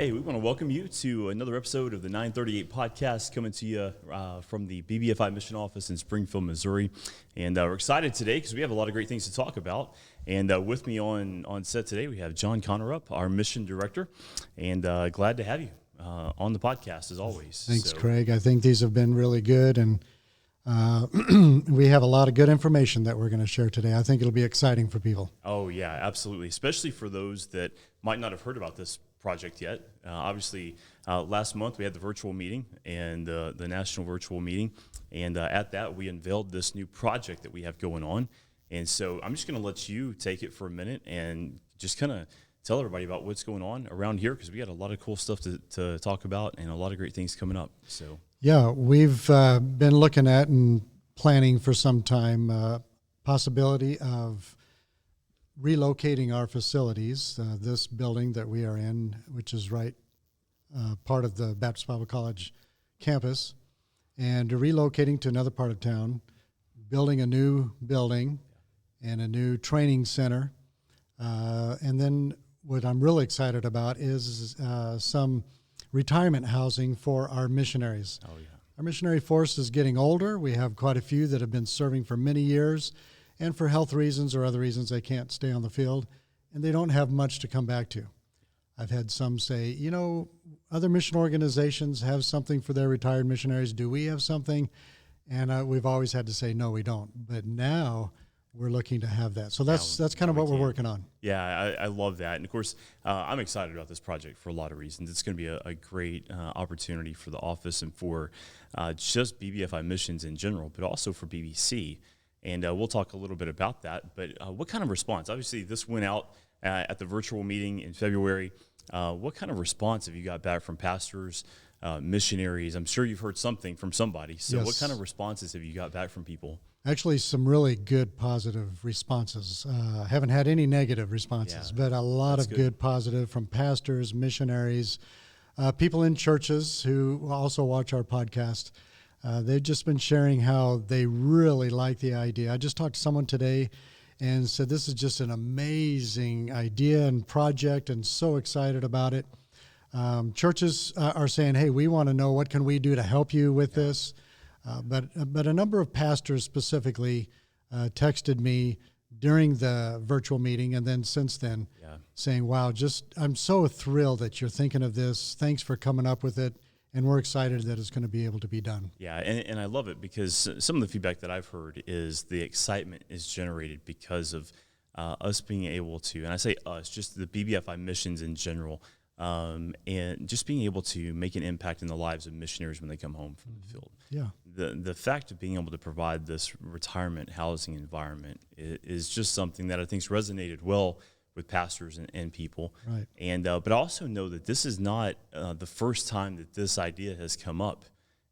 Hey, we want to welcome you to another episode of the 938 podcast coming to you from the BBFI Mission office in Springfield, Missouri. And we're excited today because we have a lot of great things to talk about. And with me on set today, we have Jon Konnerup, our mission director, and glad to have you on the podcast as always. Thanks, Craig. I think these have been really good, and we have a lot of good information that we're going to share today. I think it'll be exciting for people. Oh, yeah, absolutely, especially for those that might not have heard about this project yet. Obviously, last month we had the virtual meeting and the national virtual meeting, and at that we unveiled this new project that we have going on. And so I'm just going to let you take it for a minute and just kind of tell everybody about what's going on around here, because we got a lot of cool stuff to talk about and a lot of great things coming up. So yeah, we've been looking at and planning for some time possibility of relocating our facilities, this building that we are in, which is right part of the Baptist Bible College campus, and relocating to another part of town, building a new building and a new training center. And then what I'm really excited about is some retirement housing for our missionaries. Oh, yeah. Our missionary force is getting older. We have quite a few that have been serving for many years, and for health reasons or other reasons they can't stay on the field, and they don't have much to come back to. I've had some say, other mission organizations have something for their retired missionaries. Do we have something? And we've always had to say, no, we don't. But now we're looking to have that. So that's kind of what we're working on. Yeah, I love that. And, of course, I'm excited about this project for a lot of reasons. It's going to be a great opportunity for the office and for just BBFI Missions in general, but also for BBC. And we'll talk a little bit about that. But what kind of response? Obviously, this went out at the virtual meeting in February. What kind of response have you got back from pastors, missionaries? I'm sure you've heard something from somebody. So Yes. What kind of responses have you got back from people? Actually, some really good positive responses. Haven't had any negative responses, but a lot of good positive from pastors, missionaries, people in churches who also watch our podcast. They've just been sharing how they really like the idea. I just talked to someone today and said this is just an amazing idea and project and so excited about it. Churches are saying, hey, we want to know what can we do to help you with this. But a number of pastors specifically texted me during the virtual meeting and then since then saying, wow, I'm so thrilled that you're thinking of this. Thanks for coming up with it. And we're excited that it's going to be able to be done. Yeah, and I love it because some of the feedback that I've heard is the excitement is generated because of us being able to, and I say us, just the BBFI missions in general, and just being able to make an impact in the lives of missionaries when they come home from the field. Yeah. The fact of being able to provide this retirement housing environment is just something that I think's resonated well with pastors and people. Right. And but I also know that this is not the first time that this idea has come up.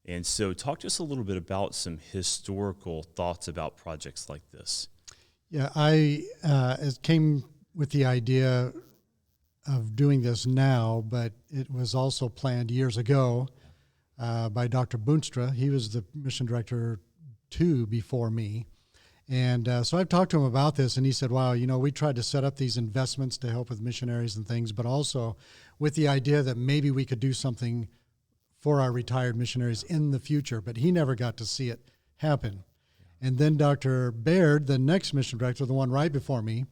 And so talk to us a little bit about some historical thoughts about projects like this. Yeah, I came with the idea of doing this now, but it was also planned years ago by Dr. Boonstra. He was the mission director before me. And so I've talked to him about this, and he said, wow, we tried to set up these investments to help with missionaries and things, but also with the idea that maybe we could do something for our retired missionaries in the future, but he never got to see it happen. And then Dr. Baird, the next mission director, the one right before me,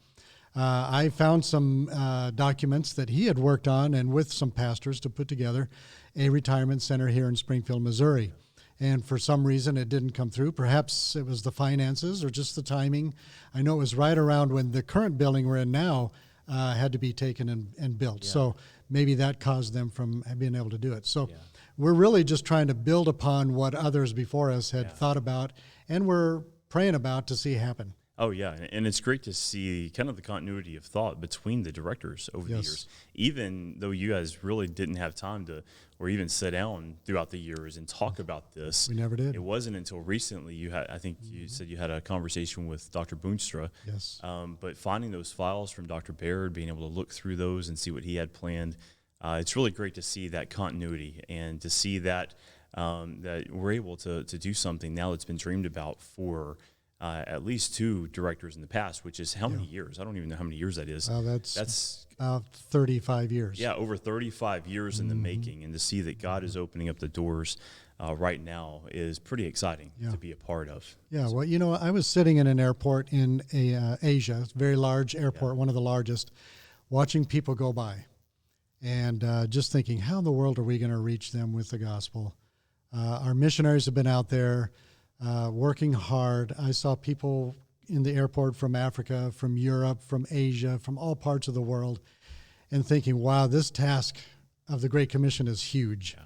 I found some documents that he had worked on and with some pastors to put together a retirement center here in Springfield, Missouri. And for some reason, it didn't come through. Perhaps it was the finances or just the timing. I know it was right around when the current building we're in now had to be taken and built. Yeah. So maybe that caused them from being able to do it. So we're really just trying to build upon what others before us had thought about and we're praying about to see happen. Oh, yeah, and it's great to see kind of the continuity of thought between the directors over the years. Even though you guys really didn't have time to or even sit down throughout the years and talk about this. We never did. It wasn't until recently I think you said you had a conversation with Dr. Boonstra. Yes. But finding those files from Dr. Baird, being able to look through those and see what he had planned, it's really great to see that continuity and to see that that we're able to do something now that's been dreamed about for at least 2 directors in the past, which is how many years? I don't even know how many years that is. That's 35 years. Yeah, over 35 years in the making, and to see that God is opening up the doors right now is pretty exciting to be a part of. Yeah, well, I was sitting in an airport in Asia, a very large airport, one of the largest, watching people go by, and just thinking, how in the world are we going to reach them with the gospel? Our missionaries have been out there working hard. I saw people in the airport from Africa, from Europe, from Asia, from all parts of the world, and thinking, wow, this task of the Great Commission is huge. Yeah.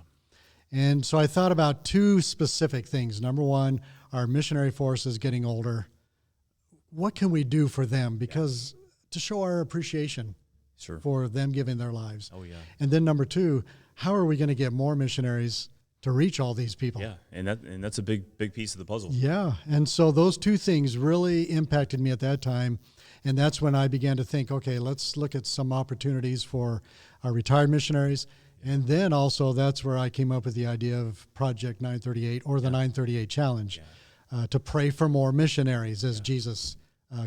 And so I thought about 2 specific things. Number one, our missionary force is getting older. What can we do for them? Because to show our appreciation for them giving their lives. Oh, yeah. And then number 2, how are we going to get more missionaries to reach all these people? Yeah, and that's a big piece of the puzzle. Yeah, and so those 2 things really impacted me at that time, and that's when I began to think, okay, let's look at some opportunities for our retired missionaries, and then also that's where I came up with the idea of Project 938 or the 938 Challenge, to pray for more missionaries as Jesus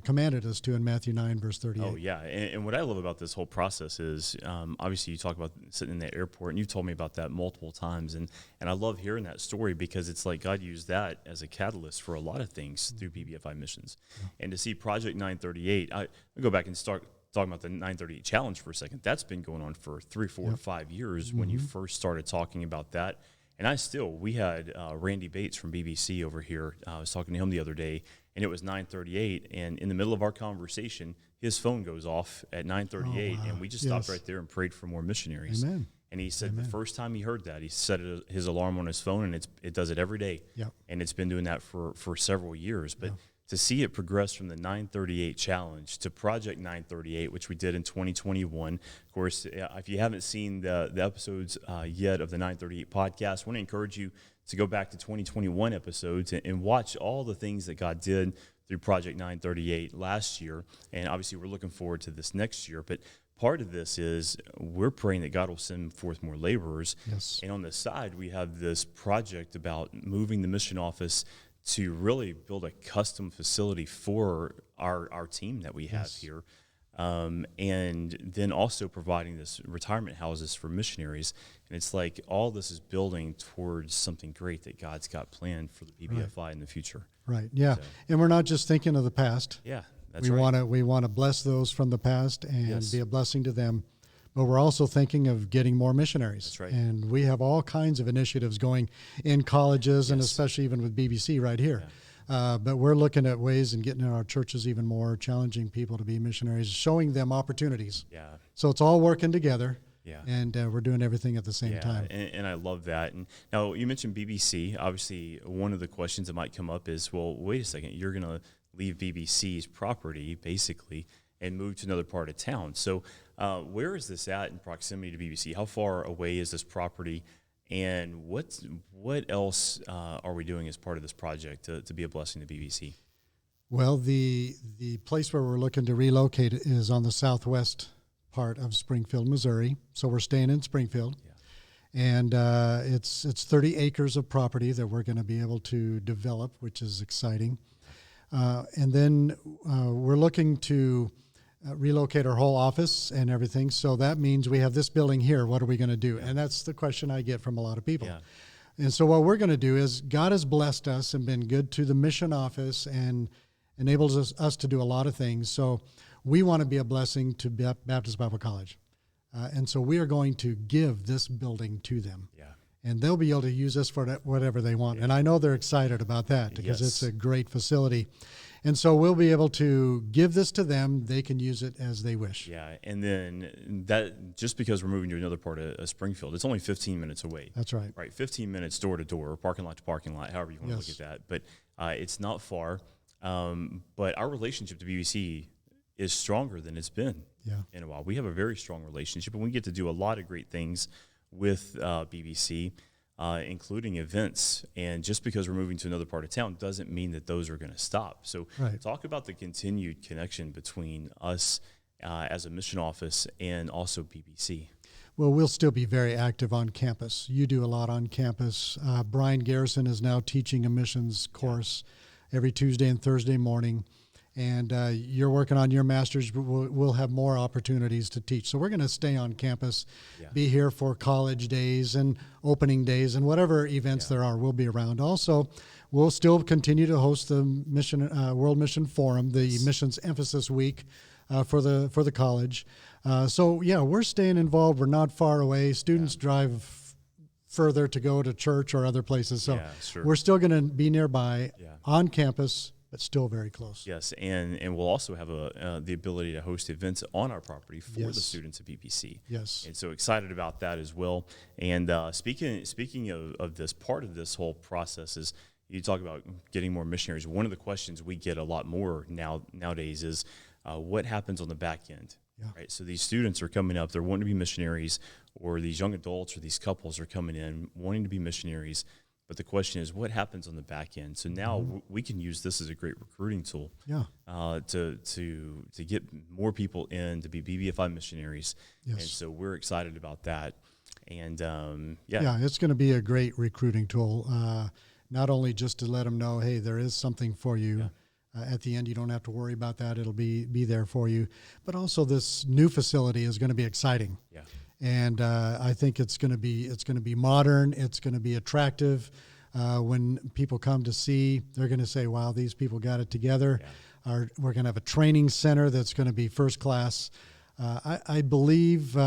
commanded us to in Matthew 9, verse 38. Oh, yeah. And what I love about this whole process is, obviously you talk about sitting in the airport, and you've told me about that multiple times. And I love hearing that story, because it's like God used that as a catalyst for a lot of things through BBFI Missions. Yeah. And to see Project 938, I go back and start talking about the 938 Challenge for a second. That's been going on for 3, 4, 5 years when you first started talking about that. And we had Randy Bates from BBC over here. I was talking to him the other day, and it was 9:38, and in the middle of our conversation, his phone goes off at 9:38, and we just stopped right there and prayed for more missionaries. Amen. And he said the first time he heard that, he set his alarm on his phone, and it does it every day. Yep. And it's been doing that for several years. But to see it progress from the 938 Challenge to Project 938, which we did in 2021. Of course, if you haven't seen the episodes yet of the 938 podcast, I want to encourage you to go back to 2021 episodes and watch all the things that God did through Project 938 last year. And obviously, we're looking forward to this next year. But part of this is we're praying that God will send forth more laborers. Yes. And on the side, we have this project about moving the mission office to really build a custom facility for our team that we have here. And then also providing this retirement houses for missionaries. And it's like all this is building towards something great that God's got planned for the BBFI in the future. Right, yeah. So, and we're not just thinking of the past. Yeah, that's right. We want to bless those from the past and be a blessing to them. But we're also thinking of getting more missionaries. That's right. And we have all kinds of initiatives going in colleges and especially even with BBC right here. Yeah. But we're looking at ways and getting in our churches even more, challenging people to be missionaries, showing them opportunities. Yeah. So it's all working together. Yeah. And we're doing everything at the same time. And I love that. And now you mentioned BBC. Obviously, one of the questions that might come up is, well, wait a second, you're going to leave BBC's property, basically, and move to another part of town. So where is this at in proximity to BBC? How far away is this property? And what else are we doing as part of this project to be a blessing to BBC? Well, the place where we're looking to relocate is on the southwest part of Springfield, Missouri. So we're staying in Springfield. Yeah. And it's 30 acres of property that we're going to be able to develop, which is exciting. And then we're looking to relocate our whole office and everything. So that means we have this building here. What are we going to do? Yeah. And that's the question I get from a lot of people. Yeah. And so what we're going to do is God has blessed us and been good to the mission office and enables us to do a lot of things. So we want to be a blessing to Baptist Bible College. And so we are going to give this building to them. Yeah. And they'll be able to use this for whatever they want. Yeah. And I know they're excited about that because it's a great facility. And so we'll be able to give this to them. They can use it as they wish. Yeah, and then that just because we're moving to another part of Springfield, it's only 15 minutes away. That's right. Right, 15 minutes door to door, parking lot to parking lot, however you want to look at that. But it's not far. But our relationship to BBC is stronger than it's been in a while. We have a very strong relationship, and we get to do a lot of great things with BBC. Including events. And just because we're moving to another part of town doesn't mean that those are going to stop. So talk about the continued connection between us as a mission office and also BBC. Well, we'll still be very active on campus. You do a lot on campus. Brian Garrison is now teaching a missions course every Tuesday and Thursday morning. And you're working on your master's, but we'll have more opportunities to teach. So we're going to stay on campus, be here for college days and opening days and whatever events there are. We'll be around. Also, we'll still continue to host the World Mission Forum, the Missions Emphasis Week for the college. So we're staying involved. We're not far away. Students drive further to go to church or other places. So we're still going to be nearby on campus, but still very close. Yes, and we'll also have the ability to host events on our property for the students of BPC. Yes. And so excited about that as well. And speaking of this, part of this whole process is you talk about getting more missionaries. One of the questions we get a lot more nowadays is what happens on the back end? Yeah. Right. So these students are coming up, they're wanting to be missionaries, or these young adults or these couples are coming in wanting to be missionaries. But the question is, what happens on the back end? So now we can use this as a great recruiting tool to get more people in to be BBFI missionaries. Yes. And so we're excited about that. And it's going to be a great recruiting tool, not only just to let them know, hey, there is something for you. Yeah. At the end, you don't have to worry about that. It'll be there for you. But also this new facility is going to be exciting. Yeah. And I think it's going to be modern. It's going to be attractive. When people come to see, they're going to say, wow, these people got it together. Yeah. We're going to have a training center that's going to be first class. I believe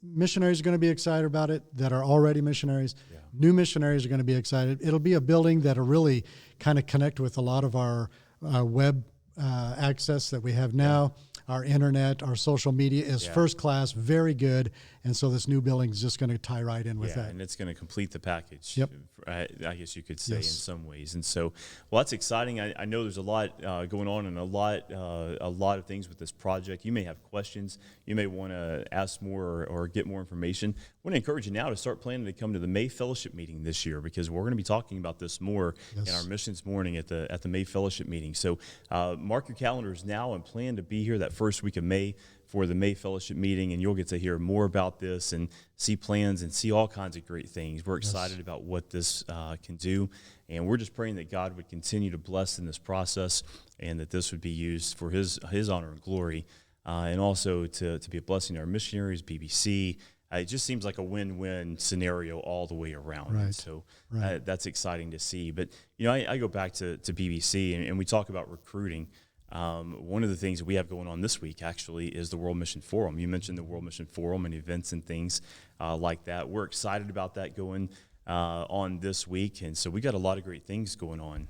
missionaries are going to be excited about it that are already missionaries. Yeah. New missionaries are going to be excited. It'll be a building that'll really kind of connect with a lot of our web access that we have now. Yeah. Our internet, our social media is first class, very good. And so this new building is just going to tie right in with that. And it's going to complete the package, yep. I guess you could say in some ways. And so, well, that's exciting. I know there's a lot going on and a lot of things with this project. You may have questions. You may want to ask more or get more information. I want to encourage you now to start planning to come to the May Fellowship meeting this year, because we're going to be talking about this more in our missions morning at the May Fellowship meeting. So mark your calendars now and plan to be here that first week of May for the May Fellowship meeting, and you'll get to hear more about this and see plans and see all kinds of great things. We're excited about what this can do, and we're just praying that God would continue to bless in this process and that this would be used for His honor and glory, and also to be a blessing to our missionaries, BBC. It just seems like a win-win scenario all the way around. Right. And so that's exciting to see. But, I go back to BBC, and we talk about recruiting. One of the things that we have going on this week actually is the World Mission Forum. You mentioned the World Mission Forum and events and things like that. We're excited about that going on this week, and so we got a lot of great things going on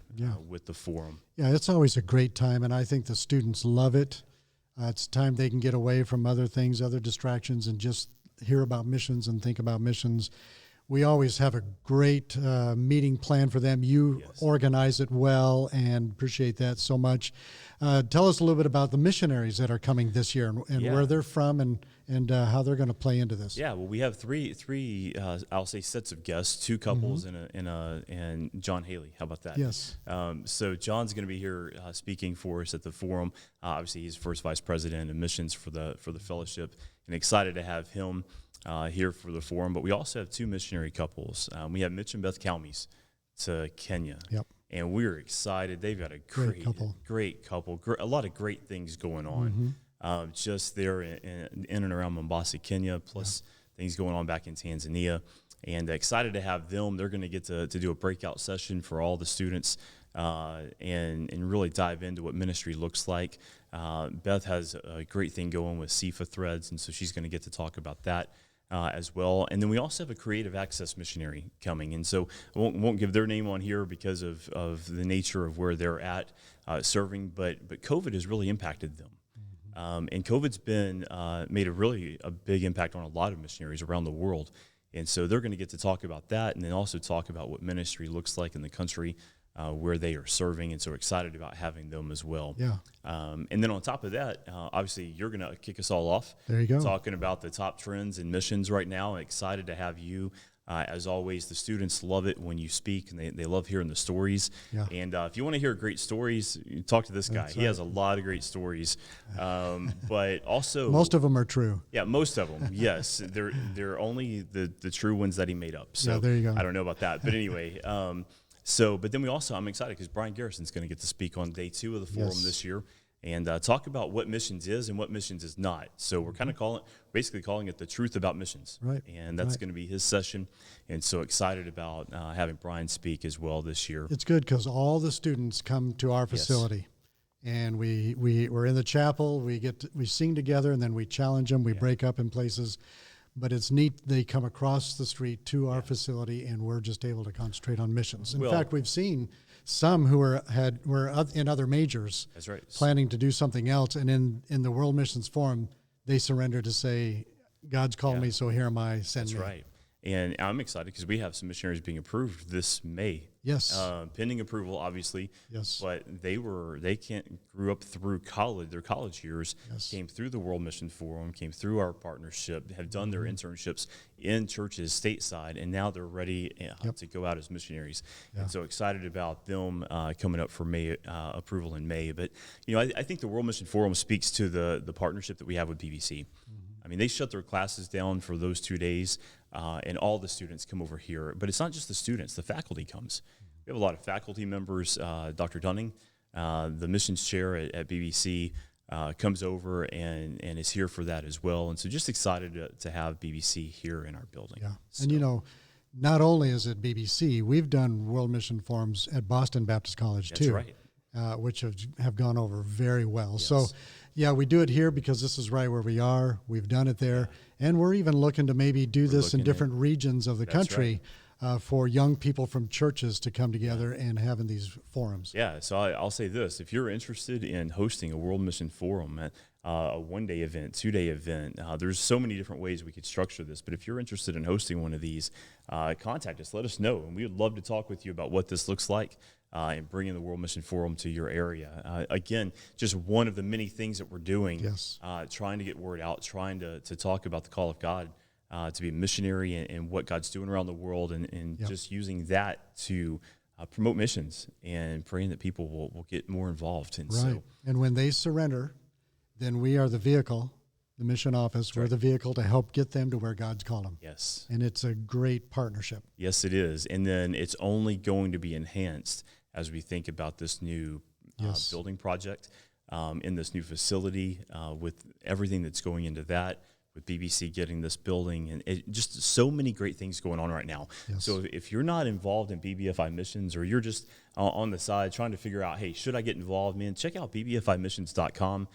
with the forum. Yeah, it's always a great time, and I think the students love it. It's a time they can get away from other things, other distractions, and just hear about missions and think about missions. We always have a great meeting plan for them. You organize it well, and appreciate that so much. Tell us a little bit about the missionaries that are coming this year and where they're from and how they're going to play into this. Yeah, well, we have three I'll say sets of guests, two couples and John Haley. How about that? Yes. So John's going to be here speaking for us at the forum. Obviously, he's first vice president of missions for the fellowship, and excited to have him here for the forum. But we also have two missionary couples. We have Mitch and Beth Calmes to Kenya. Yep. And we're excited. They've got a great couple, a lot of great things going on. Just there in and around Mombasa, Kenya, plus things going on back in Tanzania. And excited to have them. They're going to get to do a breakout session for all the students and really dive into what ministry looks like. Beth has a great thing going with SIFA Threads, and so she's going to get to talk about that as well. And then we also have a creative access missionary coming. And so I won't give their name on here because of the nature of where they're at serving, but COVID has really impacted them. And COVID's been made a big impact on a lot of missionaries around the world. And so they're going to get to talk about that and then also talk about what ministry looks like in the country where they are serving, and so excited about having them as well. Yeah. And then on top of that, obviously you're going to kick us all off. There you go. Talking about the top trends in missions right now. Excited to have you. As always, the students love it when you speak, and they love hearing the stories. Yeah. And if you want to hear great stories, you talk to this guy. That's He has a lot of great stories. But also... most of them are true. Yeah, most of them, yes. They're only the true ones that he made up. So there you go. I don't know about that. But anyway... So, but then I'm excited because Brian Garrison's going to get to speak on day 2 of the forum Yes. this year and talk about what missions is and what missions is not. So we're kind of basically calling it the truth about missions. Right. And that's Right. going to be his session. And so excited about having Brian speak as well this year. It's good because all the students come to our facility, and we're in the chapel. We sing together, and then we challenge them. We break up in places, but it's neat. They come across the street to our facility, and we're just able to concentrate on missions. In fact, we've seen some who were in other majors. That's right. Planning to do something else, and in the World Missions Forum, they surrender to say, "God's called me, so here am I. Send me." That's right. And I'm excited because we have some missionaries being approved this May. Yes. Pending approval, obviously. Yes. But they grew up through their college years, came through the World Mission Forum, came through our partnership, have done their internships in churches stateside, and now they're ready to go out as missionaries. Yeah. And so excited about them coming up for May approval in May. But I think the World Mission Forum speaks to the partnership that we have with BBC. I mean, they shut their classes down for those 2 days, and all the students come over here. But it's not just the students; the faculty comes. We have a lot of faculty members. Dr. Dunning, the missions chair at BBC, comes over and is here for that as well. And so just excited to have BBC here in our building. Yeah. So, And not only is it BBC, we've done World Mission Forums at Boston Baptist College that's too, right. which have gone over very well. Yes. So, yeah, we do it here because this is right where we are. We've done it there, and we're even looking to maybe do this in different regions of the country for young people from churches to come together and having these forums. Yeah, so I'll say this. If you're interested in hosting a World Mission Forum, a one-day event, two-day event, there's so many different ways we could structure this. But if you're interested in hosting one of these, contact us. Let us know. And we would love to talk with you about what this looks like and bringing the World Mission Forum to your area. Again, just one of the many things that we're doing, trying to get word out, trying to talk about the call of God to be a missionary and what God's doing around the world, and just using that to promote missions and praying that people will get more involved. And so, and when they surrender, then we are the vehicle, the mission office. We're the vehicle to help get them to where God's called them. yes. And it's a great partnership. Yes, it is. And then it's only going to be enhanced as we think about this new building project, in this new facility, with everything that's going into that, with BBC getting this building, and just so many great things going on right now. Yes. So if you're not involved in BBFI Missions, or you're just on the side trying to figure out, hey, should I get involved, man, check out bbfimissions.com.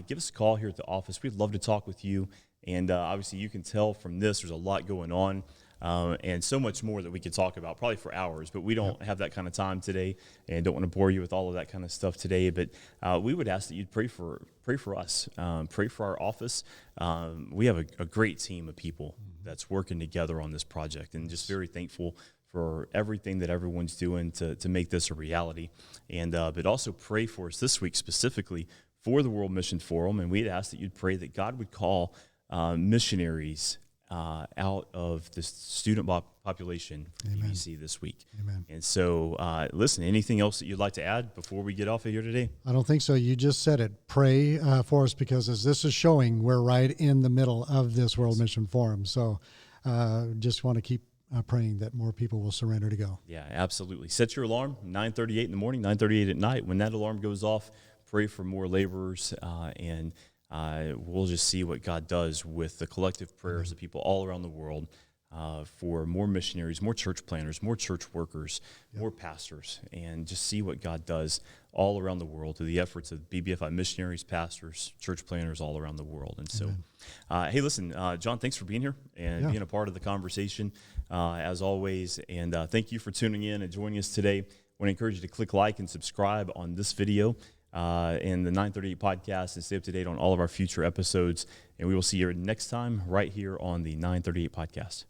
Give us a call here at the office. We'd love to talk with you. And obviously you can tell from this, there's a lot going on. And so much more that we could talk about, probably for hours, but we don't have that kind of time today, and don't want to bore you with all of that kind of stuff today. But we would ask that you'd pray for us, pray for our office. We have a great team of people that's working together on this project, and just very thankful for everything that everyone's doing to make this a reality. And but also pray for us this week specifically for the World Mission Forum, and we'd ask that you'd pray that God would call missionaries out of the student population for BBC this week. Amen. And so, listen, anything else that you'd like to add before we get off of here today? I don't think so. You just said it. Pray for us, because as this is showing, we're right in the middle of this World Mission Forum. So just want to keep praying that more people will surrender to go. Yeah, absolutely. Set your alarm, 9:38 in the morning, 9:38 at night. When that alarm goes off, pray for more laborers, and we'll just see what God does with the collective prayers of people all around the world for more missionaries, more church planners, more church workers, more pastors, and just see what God does all around the world through the efforts of BBFI missionaries, pastors, church planners all around the world. And so, hey, listen, John, thanks for being here and being a part of the conversation, as always. And thank you for tuning in and joining us today. I want to encourage you to click like and subscribe on this video in the 938 podcast, and stay up to date on all of our future episodes. And we will see you next time right here on the 938 podcast.